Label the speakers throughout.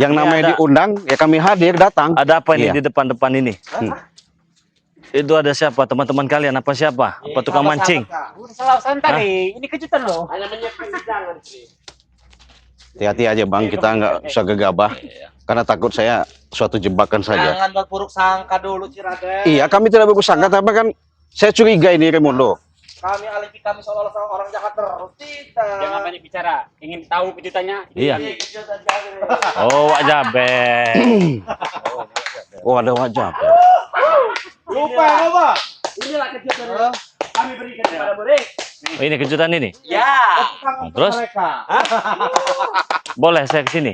Speaker 1: Yang namanya
Speaker 2: ada,
Speaker 1: diundang, ya kami hadir, datang.
Speaker 2: ada apa ini
Speaker 1: Iya.
Speaker 2: di depan-depan ini? Itu ada siapa? Teman-teman kalian apa siapa? Apa tukang mancing?
Speaker 3: Salah santai. Ini kejutan loh. Hanya menyiapkan hidangan.
Speaker 1: Hati-hati aja bang, kita nggak usah gegabah. Karena takut saya suatu jebakan saja.
Speaker 3: Jangan berburuk sangka dulu, Ciraden.
Speaker 1: Iya, kami tidak bersangka, tapi kan saya curiga ini Raimundo.
Speaker 3: Kami alibi kami seolah-olah orang jahat terus. Tidak.
Speaker 4: Jangan banyak bicara. Ingin tahu kejutannya?
Speaker 2: Iya.
Speaker 3: Ini kejutan jahat.
Speaker 2: Oh, Wak Jaber.
Speaker 1: Oh, ada wajah.
Speaker 3: Lupa apa? Inilah kejutan kami berikan kepada mereka.
Speaker 2: Oh, ini kejutan ini.
Speaker 3: Ya.
Speaker 2: Terus? Boleh saya ke sini?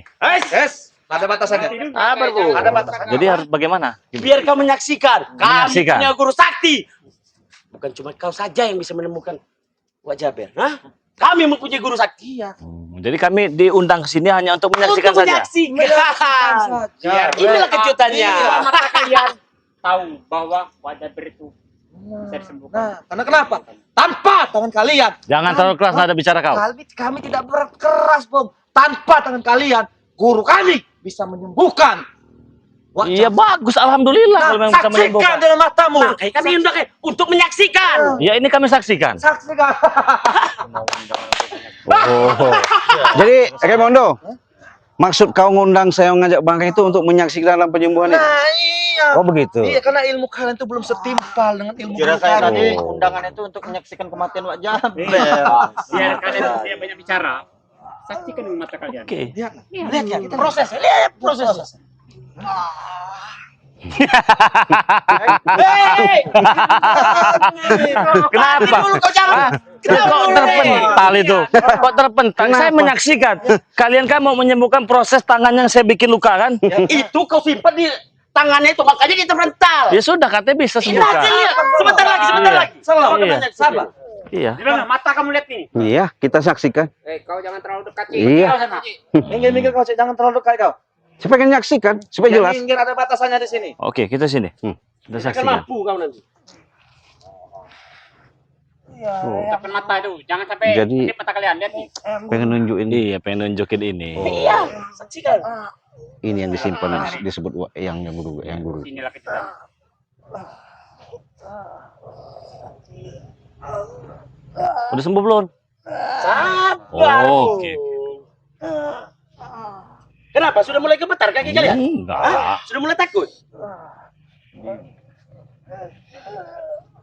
Speaker 3: Yes. Ada batasannya. Ada batasannya.
Speaker 2: Jadi harus bagaimana?
Speaker 3: Biar kau menyaksikan. Kami
Speaker 2: Menyaksikan.
Speaker 3: punya guru sakti. Bukan cuma kau saja yang bisa menemukan Wak Jaber. Hah? Kami mempunyai guru sakti. Iya.
Speaker 2: Jadi kami diundang ke sini hanya untuk menyaksikan
Speaker 3: Untuk
Speaker 2: saja.
Speaker 3: menyaksikan. Inilah kejutannya.
Speaker 4: Biar mata kalian tahu bahwa wajah itu bisa disembuhkan.
Speaker 3: Nah, karena kenapa? Tanpa tangan kalian.
Speaker 2: Jangan terlalu keras nada bicara kau.
Speaker 3: Kami tidak berat keras, Bom. Tanpa tangan kalian, guru kami bisa menyembuhkan. Wak
Speaker 2: Iya
Speaker 3: Jaber.
Speaker 2: bagus, alhamdulillah kalau memang bisa
Speaker 3: Saksikan
Speaker 2: menyembuhkan.
Speaker 3: dengan matamu. Makanya kami undang untuk menyaksikan.
Speaker 2: Ya ini kami saksikan.
Speaker 3: Saksikan.
Speaker 1: Oh. Jadi Raimundo, maksud kau ngundang saya ngajak bang itu untuk menyaksikan dalam penyembuhan itu?
Speaker 3: Nah, iya.
Speaker 1: Oh begitu.
Speaker 3: Iya, karena ilmu kalian itu belum setimpal dengan ilmu
Speaker 5: Kira
Speaker 3: guru
Speaker 5: saya
Speaker 3: kami.
Speaker 5: tadi undangan itu untuk menyaksikan kematian Wak Jaber.
Speaker 4: Biar kalian tidak banyak bicara. Saksikan dengan mata kalian.
Speaker 2: Oke.
Speaker 3: Lihat ya, kita proses. Lihat proses. Hei!
Speaker 2: Kenapa?
Speaker 3: Dulu kau jangan.
Speaker 2: Kok terpental itu? Kok terpental? Saya menyaksikan. Kalian kan mau menyembuhkan proses tangan yang saya bikin luka kan?
Speaker 3: Itu kau simpan di tangannya itu, makanya kita rental.
Speaker 2: Ya sudah, katanya bisa
Speaker 3: Ini
Speaker 2: sembuhkan.
Speaker 3: aja lihat. Sebentar lagi. Sabar.
Speaker 2: Iya.
Speaker 3: Sabar.
Speaker 2: Iya.
Speaker 4: Di mana mata kamu lihat nih?
Speaker 1: Iya, kita saksikan.
Speaker 4: Kau jangan terlalu dekat.
Speaker 1: Iya.
Speaker 4: Kau sana.
Speaker 3: Minggir kau, Cik. Jangan terlalu dekat kau.
Speaker 1: Saya pengen nyaksikan supaya jelas.
Speaker 3: Minggir, ada batasannya di sini.
Speaker 2: Oke, kita sini. Kita
Speaker 3: Kan
Speaker 2: saksikan.
Speaker 3: mampu kau nanti.
Speaker 4: Ucapkan mata itu. Jangan sampai
Speaker 1: Jadi-
Speaker 4: kedip mata kalian. Lihat nih.
Speaker 1: Pengen nunjukin
Speaker 2: Iya, pengen nunjukin ini.
Speaker 3: Iya, saksikan.
Speaker 1: ini yang disimpan disebut yang guru.
Speaker 4: Inilah kejutan.
Speaker 2: Udah sembuh belum?
Speaker 3: Sabar.
Speaker 2: Oh, oke.
Speaker 3: Kenapa? Sudah mulai gemetar kaki kalian?
Speaker 2: Enggak.
Speaker 3: Sudah mulai takut?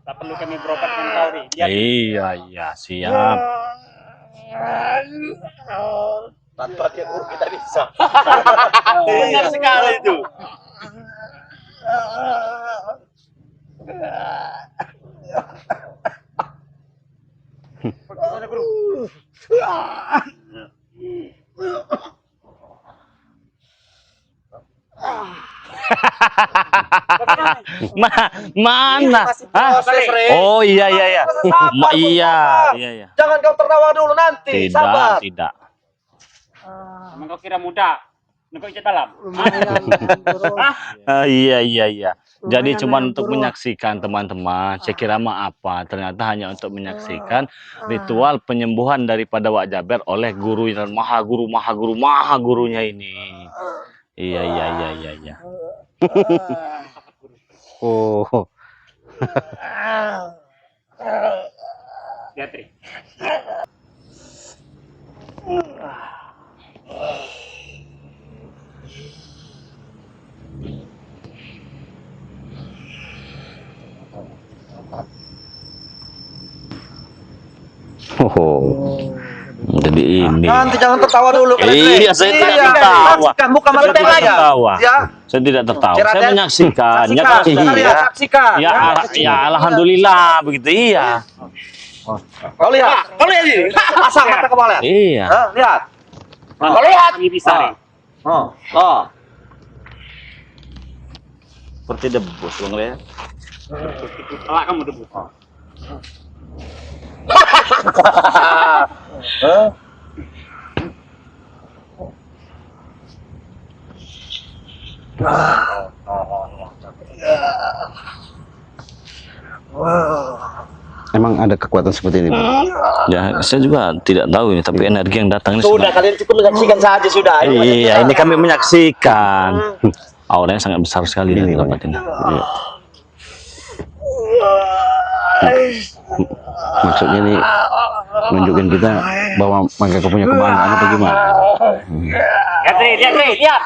Speaker 4: Tak perlu kami berobat dengan kau nih. Lihat.
Speaker 2: Iya, siap.
Speaker 3: Tanpa dia guru kita bisa. Benar sekali itu.
Speaker 2: Mana? Hah?
Speaker 3: Proses, Re.
Speaker 2: Oh iya.
Speaker 3: Sabar,
Speaker 2: Iya.
Speaker 3: Jangan kau tertawa dulu nanti. Sabar.
Speaker 2: Tidak.
Speaker 4: Emang kau kira mudah? Kau ikut dalam.
Speaker 2: Iya. Jadi cuma untuk menyaksikan teman-teman. Saya kira mah apa? Ternyata hanya untuk menyaksikan ritual penyembuhan daripada Wak Jaber oleh guru yang maha gurunya ini. Iya.
Speaker 1: Oh,
Speaker 4: Lihat nih.
Speaker 2: Jadi ini.
Speaker 3: Nanti jangan tertawa dulu.
Speaker 2: Iya, saya tidak tertawa.
Speaker 3: Saksikan, buka mata
Speaker 2: Saya tidak
Speaker 3: lagi.
Speaker 2: tertawa.
Speaker 3: Ya.
Speaker 2: Saya tidak tertawa.
Speaker 3: Ciraden.
Speaker 2: Saya menyaksikan. Ya, kan?
Speaker 3: Saksikan.
Speaker 2: Ya, alhamdulillah begitu. Iya.
Speaker 3: Kau lihat ini. Pasang mata kepala.
Speaker 2: Iya.
Speaker 3: Hah, lihat.
Speaker 4: Kau lihat. Kami bisa nih.
Speaker 3: Oh.
Speaker 2: Seperti debus, Bang Lea.
Speaker 4: Kelak kamu debu.
Speaker 1: memang ada kekuatan seperti ini, Bang?
Speaker 2: Ya, saya juga tidak tahu ini, tapi energi yang datang ini
Speaker 3: Sudah, kalian cukup menyaksikan saja sudah.
Speaker 2: iya, ini kami menyaksikan. Auranya sangat besar sekali
Speaker 1: Ini,
Speaker 2: di
Speaker 1: Bang.
Speaker 2: tempat ini. Iya.
Speaker 1: Maksudnya ini nunjukin kita bahwa mereka punya kebanggaan atau gimana?
Speaker 4: Lihat nih, lihat nih, lihat.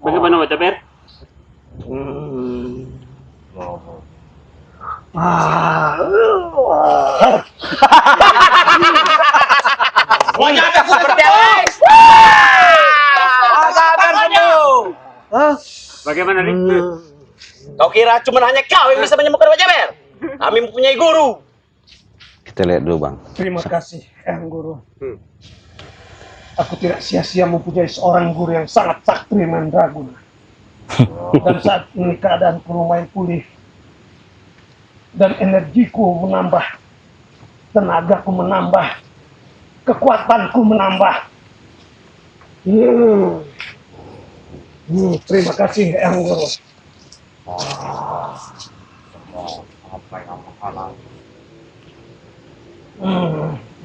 Speaker 4: Bagaimana Wak Jaber? Wak Jaber seperti apa? Bagaimana nih?
Speaker 3: Kau kira cuma hanya kau yang bisa menyembuhkan Wak Jaber? Kami mempunyai guru.
Speaker 1: Kita lihat dulu, Bang.
Speaker 6: Terima kasih, Eyang Guru. Aku tidak sia-sia mempunyai seorang guru yang sangat sakti mandraguna. Dan saat ini keadaanku lumayan pulih. Dan energiku menambah. Tenagaku menambah. Kekuatanku menambah. Terima kasih, Eyang Guru.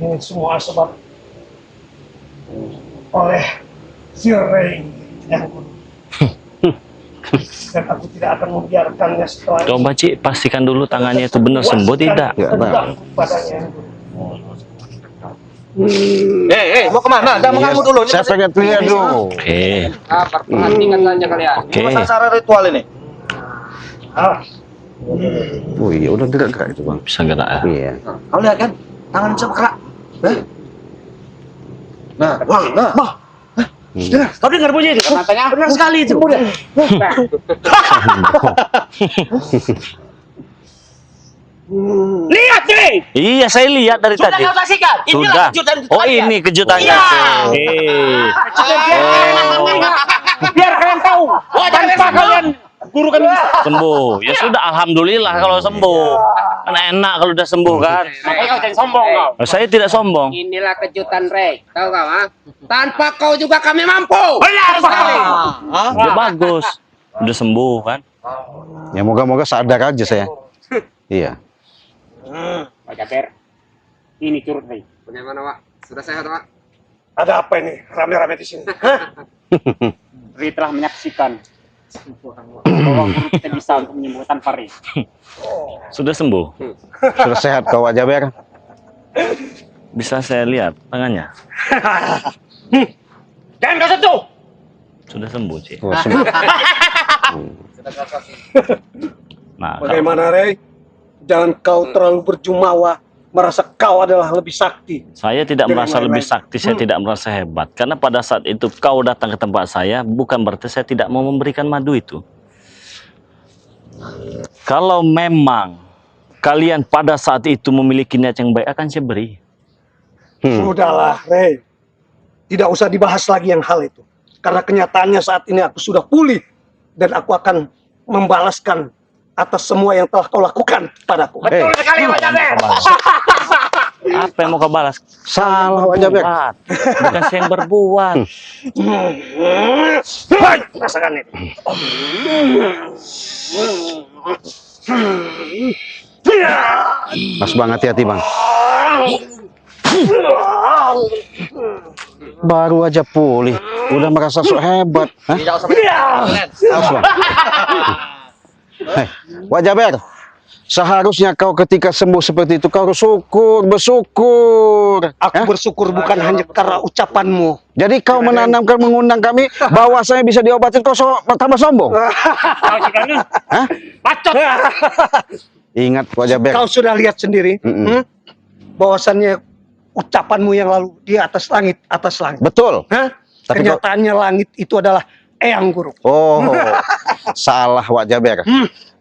Speaker 6: Ini semua sebab oleh si Ray yang dan aku tidak akan membiarkannya setelah
Speaker 2: Coba Cik, pastikan dulu tangannya itu benar sembuh tidak?
Speaker 1: Ya, Bang.
Speaker 6: padanya.
Speaker 5: Mau kemana? Jangan mengganggu dulu. Ini
Speaker 1: Saya pengen lihat dulu.
Speaker 2: Oke,
Speaker 4: Perhatikan saja kalian.
Speaker 2: oke.
Speaker 5: cara ritual ini.
Speaker 1: Oh iya, udah gerak itu, Bang.
Speaker 2: Bisa gerak ya?
Speaker 1: Iya.
Speaker 5: Kau lihat kan? Tangan bisa bergerak. Nah,
Speaker 3: Kau dengar bunyi itu?
Speaker 4: Matanya
Speaker 3: Benar sekali itu.
Speaker 4: lihat nih.
Speaker 2: Iya, saya lihat dari
Speaker 3: Sudah
Speaker 2: tadi.
Speaker 3: kau saksikan? Inilah
Speaker 2: Sudah.
Speaker 3: kejutan
Speaker 2: Oh,
Speaker 3: kalian.
Speaker 2: ini kejutannya.
Speaker 3: Iya.
Speaker 2: Oke.
Speaker 4: Biar kalian tahu.
Speaker 3: Wak Jaber
Speaker 4: Tanpa kalian guru kami bisa.
Speaker 2: Sembuh. Ya sudah, alhamdulillah kalau sembuh. Kan enak kalau udah sembuh kan.
Speaker 4: Makanya kau jangan sombong kau.
Speaker 2: Oh, saya tidak sombong.
Speaker 7: Inilah kejutan Ray, tahu kau ah? Tanpa kau juga kami mampu.
Speaker 3: Benar sekali.
Speaker 2: Ya bagus. Udah sembuh kan.
Speaker 1: Ya moga-moga sadar aja saya. Iya.
Speaker 4: Wak Jaber, ini turut nih.
Speaker 7: Bagaimana Wak? Sudah sehat Wak?
Speaker 6: Ada apa ini rame-rame di sini?
Speaker 4: Ri telah menyaksikan bahwa guru kita bisa untuk menyembuhkan Ri.
Speaker 2: Sudah sembuh.
Speaker 1: Sudah sehat kau, Wak Jaber?
Speaker 2: Bisa saya lihat tangannya.
Speaker 4: Jangan kau sentuh.
Speaker 2: Sudah sembuh, Cik.
Speaker 1: Oh, sembuh.
Speaker 2: Nah,
Speaker 6: Bagaimana Ray? Jangan kau terlalu berjumawa merasa kau adalah lebih sakti.
Speaker 2: saya tidak
Speaker 6: Dengan
Speaker 2: merasa lebih
Speaker 6: lain-lain.
Speaker 2: sakti, saya tidak merasa hebat. Karena pada saat itu kau datang ke tempat saya, bukan berarti saya tidak mau memberikan madu itu. Kalau memang kalian pada saat itu memiliki niat yang baik, akan saya beri.
Speaker 6: Sudahlah Ray. Tidak usah dibahas lagi yang hal itu. Karena kenyataannya saat ini aku sudah pulih. Dan aku akan membalaskan atas semua yang telah kau lakukan padaku.
Speaker 3: Betul sekali Wak Jaber.
Speaker 2: Apa yang mau kau balas?
Speaker 1: Salah, Wak Jaber.
Speaker 2: Buat. Bukan saya yang berbuat.
Speaker 6: Rasakan ini.
Speaker 1: Mas Bang, hati-hati, Bang. Baru aja pulih, udah merasa sok hebat. Hah?
Speaker 5: Tidak usah main.
Speaker 1: Mas Bang. Hei, Wak Jaber, seharusnya kau ketika sembuh seperti itu kau harus bersyukur.
Speaker 6: Aku
Speaker 1: Hah?
Speaker 6: bersyukur bukan hanya karena ucapanmu.
Speaker 1: Jadi kau menanamkan, mengundang kami bahwa saya bisa diobatin, kau tambah sombong.
Speaker 4: Kau sudah nih.
Speaker 1: Hah?
Speaker 4: Bacot.
Speaker 1: Ingat, Wak Jaber.
Speaker 6: Kau sudah lihat sendiri, bahwasannya ucapanmu yang lalu di atas langit, atas langit.
Speaker 1: Betul.
Speaker 6: Hah?
Speaker 1: Tapi
Speaker 6: Kenyataannya langit itu adalah Eyang Guru.
Speaker 1: Oh, salah Wak Jaber.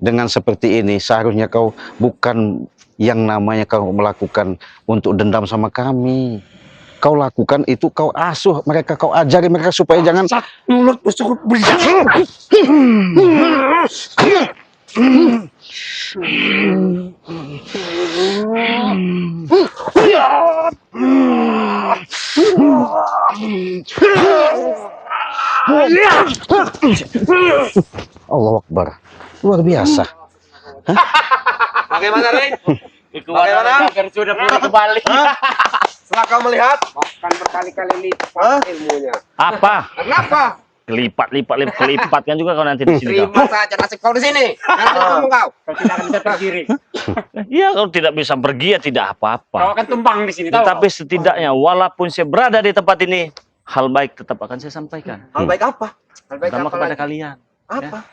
Speaker 1: Dengan seperti ini seharusnya kau bukan yang namanya kau melakukan untuk dendam sama kami. Kau lakukan itu, kau asuh mereka, kau ajari mereka supaya jangan.
Speaker 6: Mulut bersyukur
Speaker 1: Allah Akbar. Luar biasa.
Speaker 5: Bagaimana, Rey?
Speaker 7: Bagaimana? Sudah pulih kembali.
Speaker 5: Setelah kau melihat,
Speaker 7: Bahkan berkali-kali lipat ilmunya.
Speaker 2: Apa?
Speaker 7: Kenapa?
Speaker 2: Kelipat kan juga kau nanti di sini.
Speaker 7: Terima saja nasib kau di sini. Nanti ketemu kau. Kau tidak akan bisa berdiri.
Speaker 2: Iya, kalau tidak bisa pergi ya tidak
Speaker 4: Kau
Speaker 2: apa-apa.
Speaker 4: akan tumbang di sini, tahu?
Speaker 2: Tetapi setidaknya walaupun saya berada di tempat ini, hal baik tetap akan saya sampaikan.
Speaker 5: hal baik apa?
Speaker 7: Hal baik
Speaker 2: Terutama
Speaker 7: apa
Speaker 2: kepada
Speaker 7: lagi?
Speaker 2: kalian.
Speaker 5: Apa?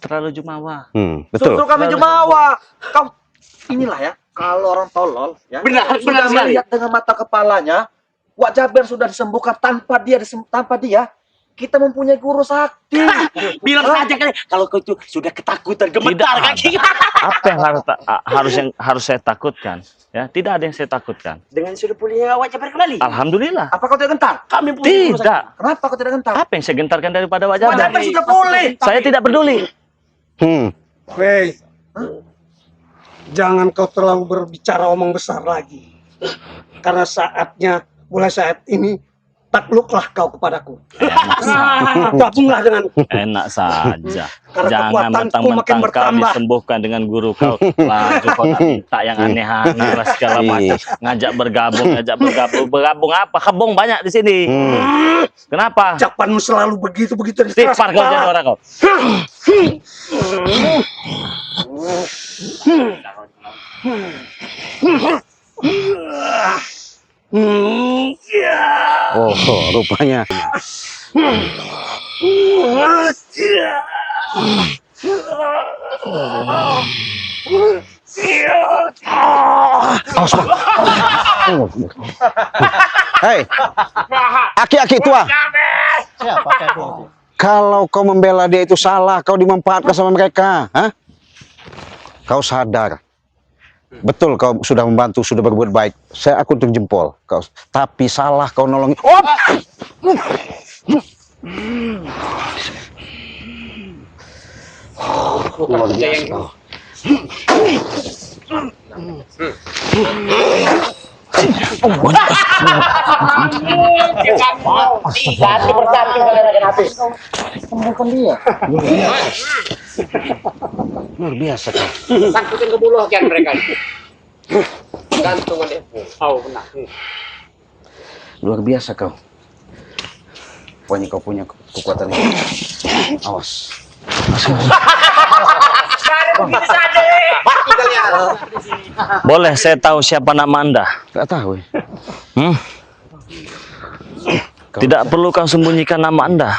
Speaker 2: Terlalu jumawa.
Speaker 1: Betul.
Speaker 5: Justru kami jumawa. Kau inilah ya, kalau orang tolol ya.
Speaker 3: Benar,
Speaker 5: sudah
Speaker 3: benar sekali.
Speaker 5: melihat dengan mata kepalanya, Wak Jaber sudah disembuhkan tanpa dia kita mempunyai guru sakti.
Speaker 3: Bilang saja kali kalau kau itu sudah ketakutan gemetar
Speaker 2: Tidak
Speaker 3: kaki.
Speaker 2: Apa yang harus saya takutkan? Ya, tidak ada yang saya takutkan.
Speaker 3: Dengan sudah pulihnya Wak Jaber kembali.
Speaker 2: Alhamdulillah.
Speaker 5: Apa kau tidak gentar?
Speaker 3: Kami punya guru sakti.
Speaker 2: Tidak.
Speaker 5: Kenapa kau tidak gentar?
Speaker 2: Apa yang saya gentarkan daripada
Speaker 5: Wak
Speaker 2: wajah?
Speaker 5: Jaber sudah pulih.
Speaker 2: Saya tidak peduli.
Speaker 6: Wei, jangan kau terlalu berbicara omong besar lagi. Karena mulai saat ini, takluklah kau kepadaku. Gabunglah dengan
Speaker 2: Enak saja.
Speaker 6: Karena
Speaker 2: Jangan
Speaker 6: kekuatanku
Speaker 2: mentang-mentang
Speaker 6: makin
Speaker 2: kau
Speaker 6: bertambah.
Speaker 2: disembuhkan dengan guru kau. Laju kau tak minta yang aneh-aneh lah segala macam. Ngajak bergabung. Bergabung apa? Kebong banyak di sini. Kenapa?
Speaker 6: ucapanmu selalu begitu
Speaker 2: Istighfar kau jadi orang kau.
Speaker 1: Oh, rupanya. Awas, Bang. Hei, aki-aki tua. Kalau kau membela dia itu salah, kau dimanfaatkan sama mereka. Hah? Kau sadar. Betul, kau sudah membantu, sudah berbuat baik. Saya akuntum jempol. Tapi salah kau nolongin. Oh! Luar biasa kau.
Speaker 7: Satu persatu kalian akan habis.
Speaker 5: Sembuhkan dia.
Speaker 1: Luar biasa kau.
Speaker 7: Sangkutin ke buluh kian mereka. Gantungan dia.
Speaker 4: Oh, benar.
Speaker 1: Luar biasa kau. Pokoknya kau punya kekuatan ini. Awas.
Speaker 7: Mati kalian.
Speaker 2: Boleh saya tahu siapa nama Anda?
Speaker 1: Gak tahu ya.
Speaker 2: Tidak perlu kau sembunyikan nama Anda.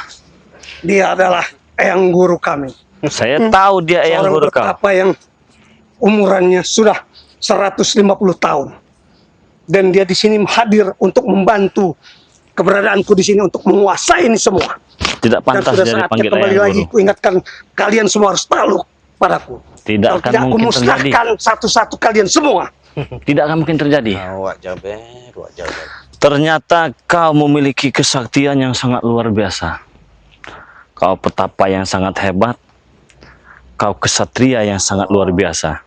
Speaker 6: Dia adalah eyang guru kami.
Speaker 2: Saya tahu dia yang
Speaker 6: Seorang
Speaker 2: guru kau.
Speaker 6: betapa yang umurannya sudah 150 tahun. Dan dia di sini hadir untuk membantu keberadaanku di sini untuk menguasai ini semua.
Speaker 2: Tidak
Speaker 6: Dan
Speaker 2: pantas
Speaker 6: sudah
Speaker 2: dia
Speaker 6: saatnya
Speaker 2: dipanggil
Speaker 6: kembali
Speaker 2: ayah
Speaker 6: lagi
Speaker 2: guru.
Speaker 6: kuingatkan kalian semua harus takluk padaku.
Speaker 2: Tidak
Speaker 6: Kalau
Speaker 2: akan
Speaker 6: tidak aku
Speaker 2: mungkin terjadi.
Speaker 6: musnahkan satu-satu kalian semua.
Speaker 2: Tidak akan mungkin terjadi.
Speaker 1: Wak Jaber.
Speaker 2: Ternyata kau memiliki kesaktian yang sangat luar biasa. Kau petapa yang sangat hebat. Kau kesatria yang sangat luar biasa.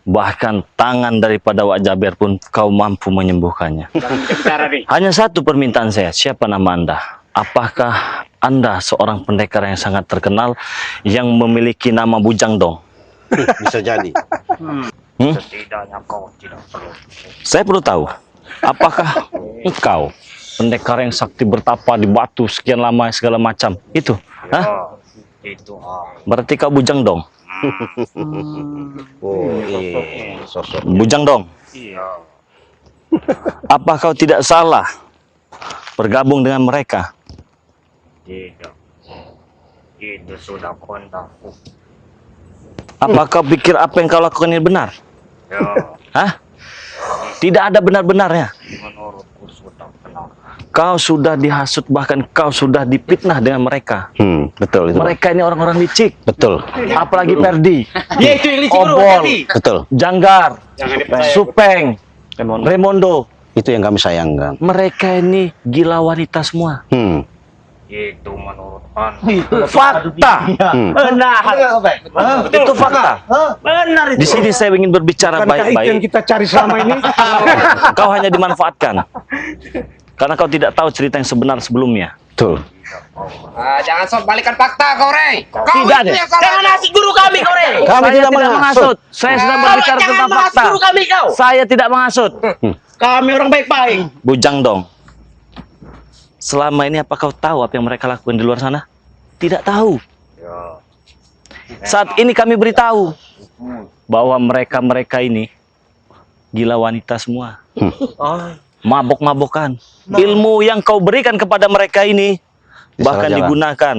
Speaker 2: Bahkan tangan daripada Wak Jaber pun kau mampu menyembuhkannya.
Speaker 4: Bicara nih.
Speaker 2: Hanya satu permintaan saya, siapa nama Anda? Apakah Anda seorang pendekar yang sangat terkenal yang memiliki nama Bujang Dong?
Speaker 1: Bisa jadi.
Speaker 4: Setidaknya kau tidak perlu.
Speaker 2: Saya perlu tahu, apakah engkau pendekar yang sakti bertapa di batu sekian lama segala macam? Itu, hah?
Speaker 4: Itu
Speaker 2: Berarti kau Bujang Dong?
Speaker 1: Oh, iya. Sosok.
Speaker 2: Bujang Dong,
Speaker 4: iya.
Speaker 2: apa kau tidak salah bergabung dengan mereka?
Speaker 4: Tidak. Itu sudah kontakku.
Speaker 2: Apa kau pikir apa yang kau lakukan ini benar?
Speaker 4: Ya,
Speaker 2: Hah? Tidak ada benar-benarnya.
Speaker 4: menurutku sudah benar.
Speaker 2: Kau sudah dihasut, bahkan kau sudah dipitnah dengan mereka.
Speaker 1: Betul itu. Bang.
Speaker 2: Mereka ini orang-orang licik.
Speaker 1: Betul.
Speaker 2: Apalagi Perdi,
Speaker 3: Dia itu yang licik guru,
Speaker 2: Obol,
Speaker 3: hati.
Speaker 1: Betul.
Speaker 2: Janggar,
Speaker 4: Jangan dipercaya.
Speaker 2: Supeng, Remondo.
Speaker 1: Itu yang kami sayangkan.
Speaker 2: Mereka ini gila wanita semua.
Speaker 4: Itu menurut An.
Speaker 2: Fakta.
Speaker 3: Benar.
Speaker 2: Itu fakta.
Speaker 3: Benar
Speaker 2: Di sini saya ingin berbicara
Speaker 6: Bukankah itu yang
Speaker 2: baik-baik.
Speaker 6: kita cari selama ini?
Speaker 2: Kau hanya dimanfaatkan. Karena kau tidak tahu cerita yang sebenar sebelumnya.
Speaker 1: Betul.
Speaker 7: Jangan sok balikan fakta kau, Rey. Kau
Speaker 2: Tidak
Speaker 7: itu
Speaker 2: ada.
Speaker 7: yang salah.
Speaker 3: Jangan ngasih guru kami kau, Rey.
Speaker 1: Kami
Speaker 2: Saya
Speaker 1: tidak
Speaker 2: tidak menghasut. Saya sedang berbicara
Speaker 3: Jangan
Speaker 2: tentang
Speaker 3: menghasut
Speaker 2: fakta.
Speaker 3: guru kami kau.
Speaker 2: Saya tidak menghasut.
Speaker 3: Kami orang baik-baik.
Speaker 2: Bujang dong. Selama ini apa kau tahu apa yang mereka lakukan di luar sana? Tidak tahu. Saat ini kami beritahu bahwa mereka ini gila wanita semua. Mabok-mabokan. Ilmu yang kau berikan kepada mereka ini bahkan
Speaker 1: Disalah-jalan.
Speaker 2: digunakan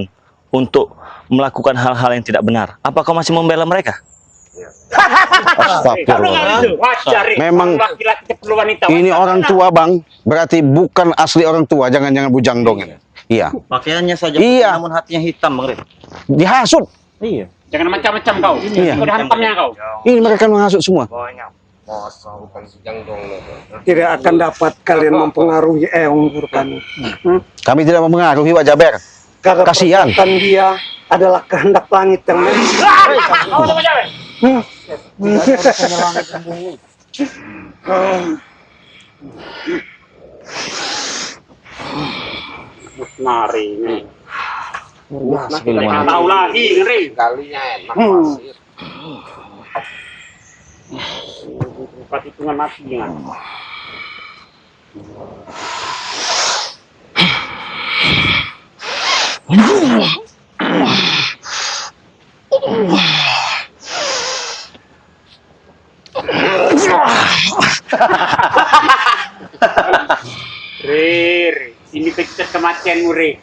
Speaker 2: untuk melakukan hal-hal yang tidak benar. Apa kau masih membela mereka?
Speaker 1: Astagfirullah.
Speaker 4: Wajar.
Speaker 1: Memang
Speaker 4: Laki-laki perlu wanita.
Speaker 1: ini orang tua, Bang. Berarti bukan asli orang tua. Jangan-jangan bujang dong ini. Iya.
Speaker 5: Pakaiannya saja
Speaker 1: Iya.
Speaker 5: namun hatinya hitam, Bang Rey.
Speaker 1: Dihasut.
Speaker 5: Iya.
Speaker 4: Jangan macam-macam kau.
Speaker 1: Iya.
Speaker 4: Udah hantamnya kau.
Speaker 1: Ini mereka menghasut semua.
Speaker 6: Tidak akan dapat kalian mempengaruhi Guru kami.
Speaker 1: Kami tidak mempengaruhi Wak Jaber.
Speaker 6: Karena
Speaker 1: Kasihan.
Speaker 6: perkataan dia adalah kehendak langit yang
Speaker 4: Kau sama Jaber. Nari ini. Mereka tahu lagi, ngeri.
Speaker 7: Kalinya enak.
Speaker 4: Empat hitungan mati ya. Rir, ini pecah kematianmu, Rir.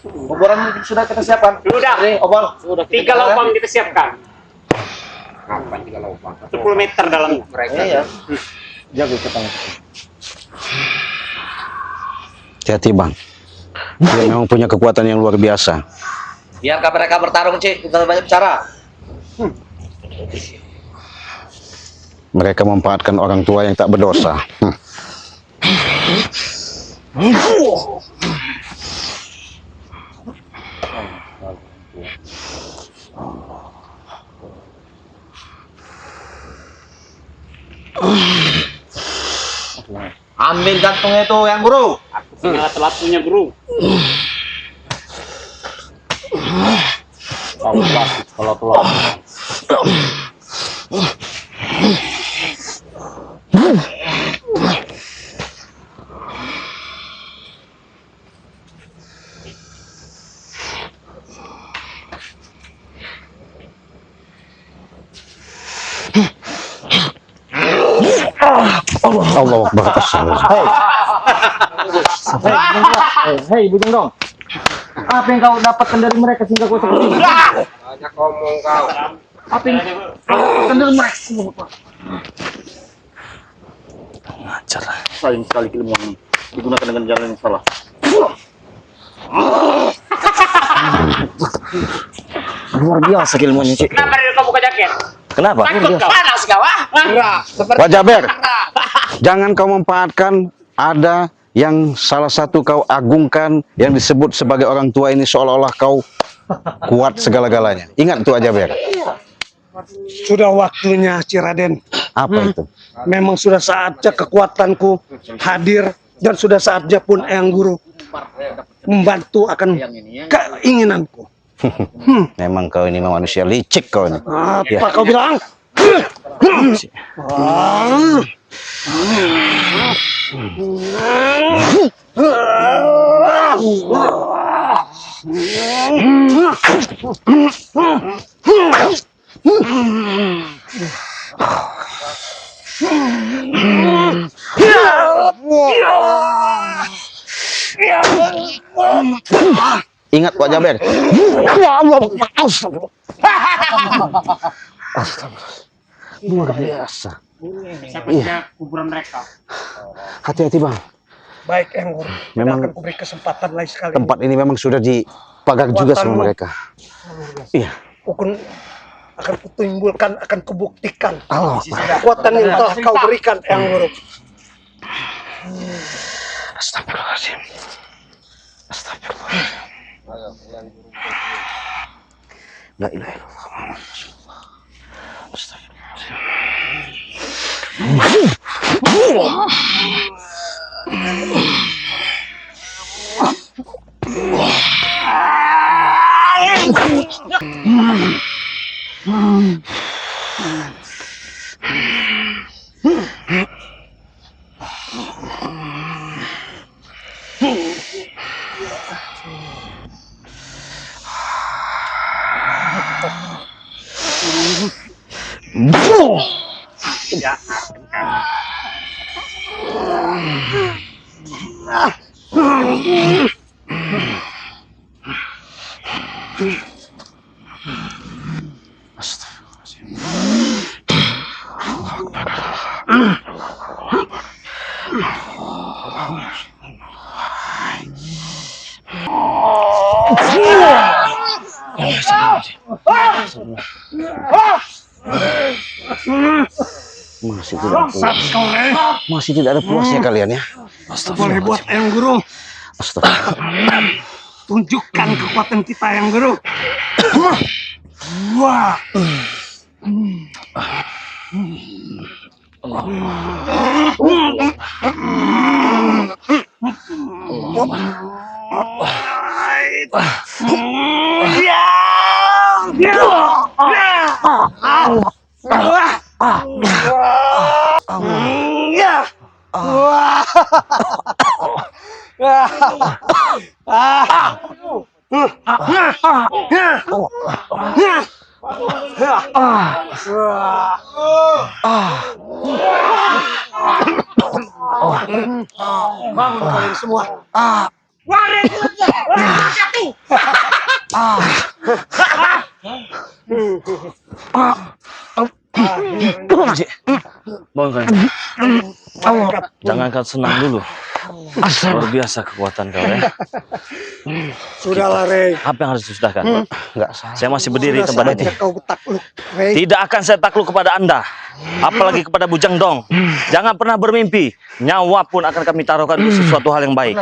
Speaker 5: Oboran sudah kita siapkan.
Speaker 4: Sudah.
Speaker 5: Rey, obor. Sudah
Speaker 4: 3 lubang kita siapkan.
Speaker 7: Ngapain 3 lubang?
Speaker 4: 10 meter dalamnya.
Speaker 7: Mereka
Speaker 5: Iya.
Speaker 1: Jaga ke tangan. Hati-hati, Bang. Dia memang punya kekuatan yang luar biasa.
Speaker 5: Biarkan mereka bertarung, Cik. Kita banyak bicara.
Speaker 1: Mereka memanfaatkan orang tua yang tak berdosa.
Speaker 5: Ambil gantungnya itu yang Guru.
Speaker 4: Aku tinggal telat-telatnya, Guru.
Speaker 5: Kalau telat.
Speaker 1: Allah Akbar.
Speaker 5: Hei, Bujang dong. Apa yang kau dapatkan dari mereka sehingga kau seperti ini?
Speaker 7: banyak ngomong kau.
Speaker 5: Apa yang kau dapatkan dari mereka?
Speaker 2: Ngajar.
Speaker 5: Sayang sekali ilmu ini digunakan dengan jalan yang salah. Luar biasa ilmunya, Cik.
Speaker 4: Kenapa Rir kau buka jaket?
Speaker 2: Kenapa?
Speaker 4: Takut kau?
Speaker 3: Panas kau, ah?
Speaker 7: Enggak, seperti
Speaker 1: Wak Jaber, jangan kau memanfaatkan ada yang salah satu kau agungkan yang disebut sebagai orang tua ini seolah-olah kau kuat segala-galanya. Ingat itu Wak Jaber.
Speaker 6: Sudah waktunya, Ciraden.
Speaker 1: Apa itu?
Speaker 6: Memang sudah saatnya kekuatanku hadir dan sudah saatnya pun Eyang Guru membantu akan keinginanku.
Speaker 1: Memang kau ini manusia licik kau ini.
Speaker 6: Apa kau bilang?
Speaker 1: Ingat Wak Jaber. Luar biasa.
Speaker 4: Siapa saja kuburan mereka.
Speaker 1: Hati-hati Bang.
Speaker 6: Baik, Eyang Guru.
Speaker 1: Memang
Speaker 6: Tidak akan kuberi kesempatan lain sekali.
Speaker 1: tempat ini memang sudah dipagar juga sama
Speaker 6: Kekuatanmu.
Speaker 1: mereka. Iya.
Speaker 6: Akan kutimbulkan, akan kubuktikan
Speaker 1: Allah.
Speaker 6: kekuatan yang telah kau berikan, Eyang Guru.
Speaker 1: Astagfirullahaladzim. Astagfirullah. La ilaha illallah. Astagfirullah. Masih tidak ada puasnya kalian ya.
Speaker 6: Boleh buat yang guru.
Speaker 1: Astagfirullah.
Speaker 6: Tunjukkan kekuatan kita yang guru. Wah. Bangun kalian semua.
Speaker 2: Bangun kalian. Jangan senang dulu. Luar biasa kekuatan kau ya.
Speaker 6: Sudahlah, Rey.
Speaker 2: Apa yang harus disudahkan?
Speaker 1: Enggak salah.
Speaker 2: Saya masih berdiri di tempat ini.
Speaker 6: Saatnya kau takluk, Rey.
Speaker 2: Tidak akan saya takluk kepada Anda, apalagi kepada Bujang Dong. Jangan pernah bermimpi, nyawa pun akan kami taruhkan untuk sesuatu hal yang baik.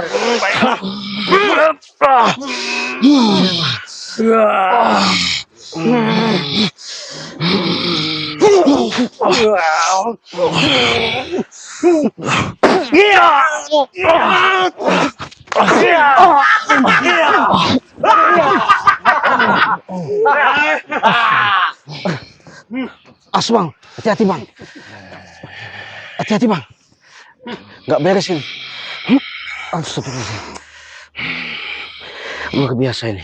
Speaker 1: Bang, hati-hati bang. Hati-hati bang. Nggak beres ini. Astagfirullahaladzim. Luar biasa ini.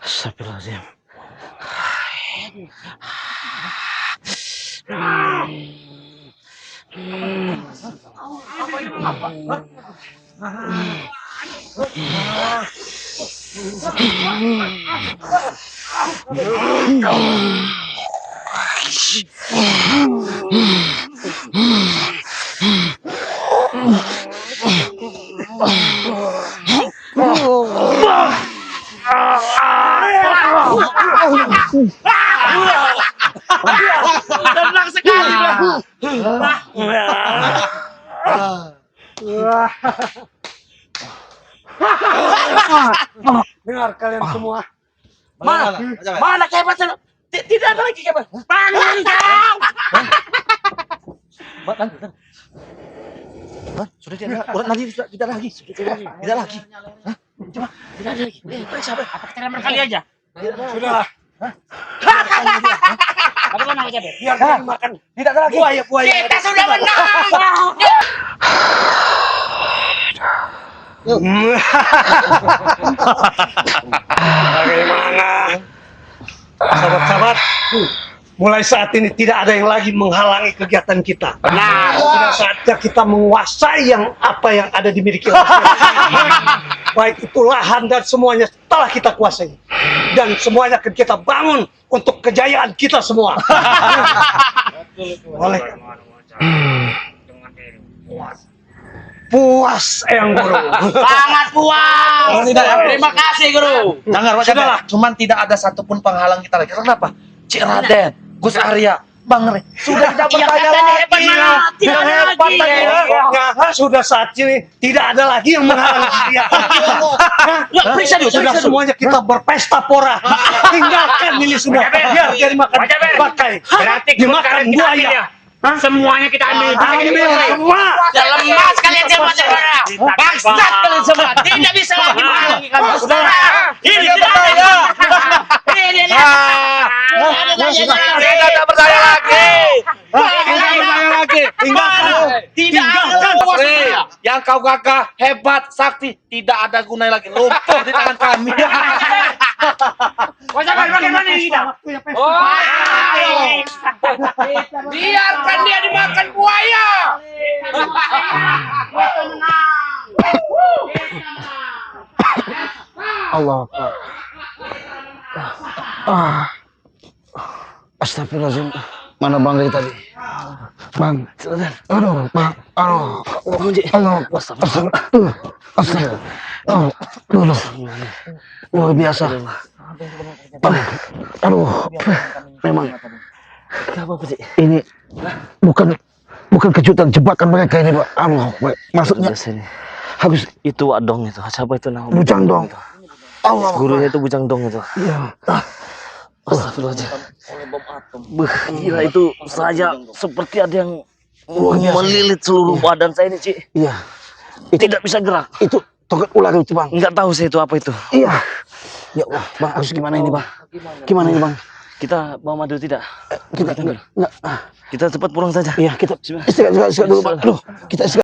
Speaker 1: Astagfirullahaladzim.
Speaker 3: Tenang sekali.
Speaker 6: Dengar kalian semua.
Speaker 3: Mana kehebatannya? Tidak ada lagi kehebatan. Bangun kau.
Speaker 5: Sudah tidak ada lagi, sudah tidak lagi, tidak lagi.
Speaker 3: Tidak ada lagi. Sabar. Apa kita lamar kali aja?
Speaker 6: Sudahlah.
Speaker 3: Bagaimana aja, Ber?
Speaker 6: Biar kalian makan.
Speaker 5: Tidak ada lagi.
Speaker 6: Buaya.
Speaker 3: Kita sudah menang.
Speaker 6: Bagaimana? Sahabat-sahabat, mulai saat ini tidak ada yang lagi menghalangi kegiatan kita.
Speaker 3: Benar.
Speaker 6: Sudah saatnya kita menguasai apa yang ada dimiliki oleh kita. Baik itu lahan dan semuanya telah kita kuasai. Dan semuanya akan kita bangun untuk kejayaan kita semua. Oleh puas Eyang Guru.
Speaker 3: Sangat puas. Terima kasih, Guru.
Speaker 5: Jangan, Wak Jaber. Cuman tidak ada satupun penghalang kita lagi. Kenapa? Cik Raden, Gus Arya, Bang Rey. Sudah tidak bertanya lagi.
Speaker 6: Tidak hebat tadi. Nah, sudah saat ini tidak ada lagi yang menghalangi dia.
Speaker 3: Periksa dulu,
Speaker 6: Sudah semuanya kita berpesta pora. Tinggalkan ini semua. Biar dia dimakan bakai.
Speaker 4: Berarti
Speaker 6: Dimakan buaya.
Speaker 4: semuanya kita ambil.
Speaker 6: Ambil semua.
Speaker 3: Lemas kalian semua. Bangsat kalian semua. Tidak bisa lagi menghalangi kami. Ini tidak ada. Ini tidak ada percaya lagi.
Speaker 5: Tinggalkan. Yang kau gagah, hebat, sakti, tidak ada gunanya lagi. Lumpuh di tangan kami.
Speaker 4: Bagaimana ini?
Speaker 7: Biarkan dia dimakan buaya.
Speaker 1: Allah Akbar. Astagfirullahaladzim. Mana Bang Rey tadi? Bang. Aduh, Bang. Aduh. Allah. Aduh. Luar biasa. Bang. Aduh. Memang. Ini bukan kejutan, jebakan mereka ini, Pak. Aduh, maksudnya harus
Speaker 2: Itu Wadong itu. Siapa itu nama?
Speaker 1: Bujang Dong. Allah.
Speaker 2: Gurunya itu Bujang Dong itu.
Speaker 1: Iya.
Speaker 2: Astagfirullahaladzim. Gila itu saya seperti ada yang melilit seluruh badan saya ini, Ci.
Speaker 1: Iya.
Speaker 2: Tidak bisa gerak.
Speaker 1: Itu toket ular itu, Bang.
Speaker 2: Enggak tahu saya itu apa itu.
Speaker 1: Iya. Ya Allah, Bang, harus gimana ini, Bang? Gimana ini, Bang?
Speaker 2: Kita bawa madu tidak?
Speaker 1: Kita enggak.
Speaker 2: Kita cepat pulang saja.
Speaker 1: Iya, kita istirahat dulu, Bang. Aduh, kita istirahat.